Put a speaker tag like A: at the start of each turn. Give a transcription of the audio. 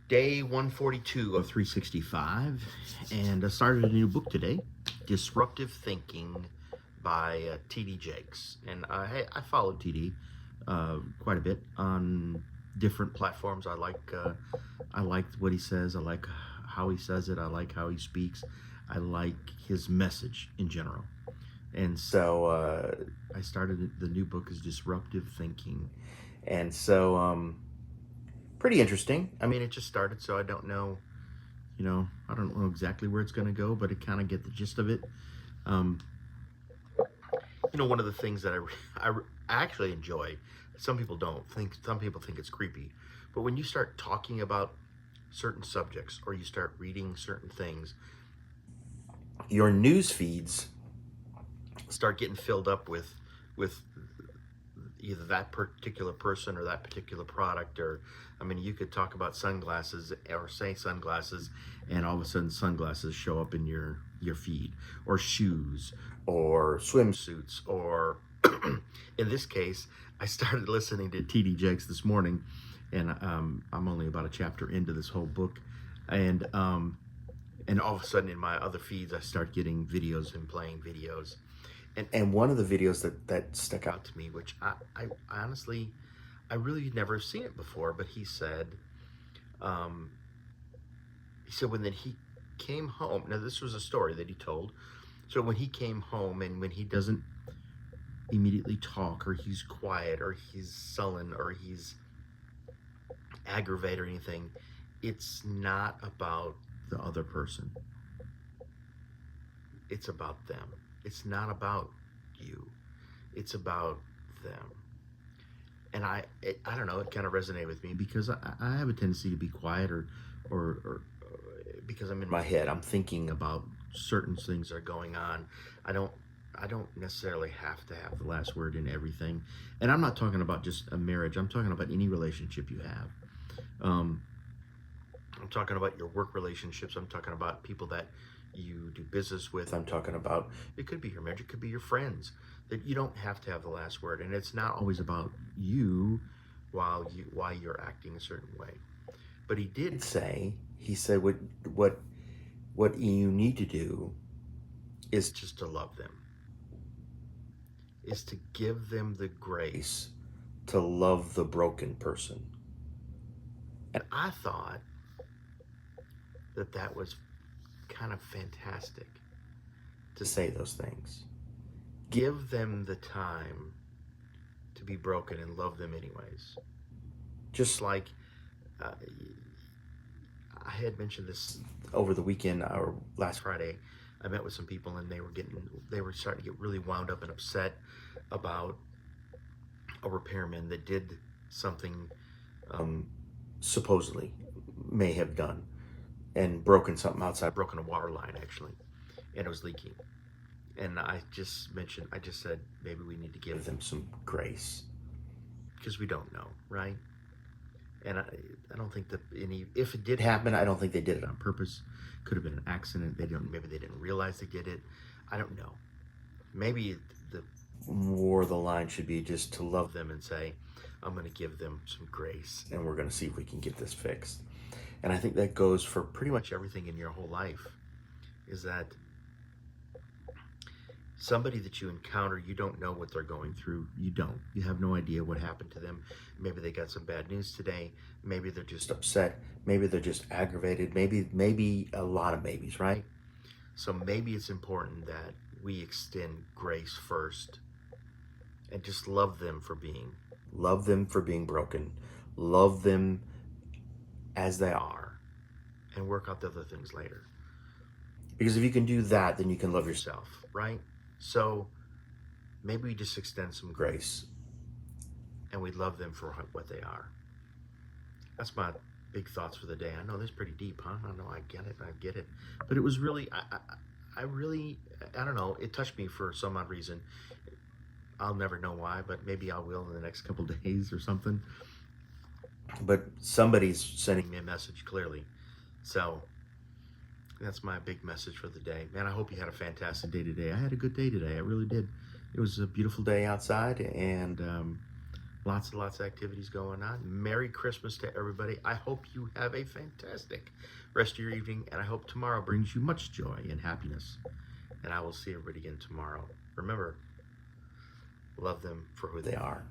A: Day 142 of 365, and I started a new book today, Disruptive Thinking by T.D. Jakes. And I follow T.D. Quite a bit on different platforms. I like what he says. I like how he says it. I like how he speaks. I like his message in general. And so I started the new book is Disruptive Thinking, and so pretty interesting. I mean, it just started, so I don't know, I don't know exactly where it's going to go, but I kind of get the gist of it. Um, One of the things that I actually enjoy, some people don't think, some people think it's creepy, but when you start talking about certain subjects or you start reading certain things, your news feeds start getting filled up with either that particular person or that particular product. Or I mean, you could talk about sunglasses or say sunglasses, and all of a sudden sunglasses show up in your feed, or shoes, or swimsuits, or in this case, I started listening to TD Jakes this morning, and I'm only about a chapter into this whole book, and all of a sudden in my other feeds I start getting videos and playing videos. And one of the videos that stuck out to me, which I honestly, I really never seen it before, but um, he said when then he came home. Now this was a story that he told. So when he came home, and when he doesn't immediately talk, or he's quiet, or he's sullen, or he's aggravated or anything, it's not about the other person. It's about them. It's not about you. It's about them. And I don't know, it kind of resonated with me because I have a tendency to be quiet, or because I'm in my head, I'm thinking about certain things that are going on. I don't I don't necessarily have to have the last word in everything. And I'm not talking about just a marriage. I'm talking about any relationship you have. Um, I'm talking about your work relationships. I'm talking about people that you do business with. I'm talking about, it could be your marriage, it could be your friends. That you don't have to have the last word, and it's not always about you why you're acting a certain way. But he did say, he said what you need to do is just to love them, is to give them the grace to love the broken person. And I thought that was kind of fantastic to say those things. Give them the time to be broken and love them anyways. Just like uh, I had mentioned this over the weekend or last Friday. I met with some people, and they were starting to get really wound up and upset about a repairman that did something, supposedly may have done, and broken something outside, broken a water line actually, and it was leaking. And I just said, maybe we need to give them some grace, because we don't know, right? And I don't think that if it did happen, I don't think they did it on purpose. Could have been an accident. Maybe they didn't realize they did it. I don't know. Maybe the more the line should be just to love them and say, I'm going to give them some grace, and we're going to see if we can get this fixed. And I think that goes for pretty much everything in your whole life, is that somebody that you encounter, you don't know what they're going through. You have no idea what happened to them. Maybe they got some bad news today. Maybe they're just upset. Maybe they're just aggravated. Maybe a lot of maybes, right? So maybe it's important that we extend grace first, and just love them for being broken, love them as they are, and work out the other things later. Because if you can do that, then you can love yourself, right? So maybe we just extend some grace, and we love them for what they are. That's my big thoughts for the day. I know this is pretty deep, huh? I know, I get it. But it was really, I really, I don't know, it touched me for some odd reason. I'll never know why, but maybe I will in the next couple days or something. But somebody's sending me a message, clearly. So that's my big message for the day. Man, I hope you had a fantastic day today. I had a good day today. I really did. It was a beautiful day outside, and Lots and lots of activities going on. Merry Christmas to everybody. I hope you have a fantastic rest of your evening, and I hope tomorrow brings you much joy and happiness. And I will see everybody again tomorrow. Remember, love them for who they are.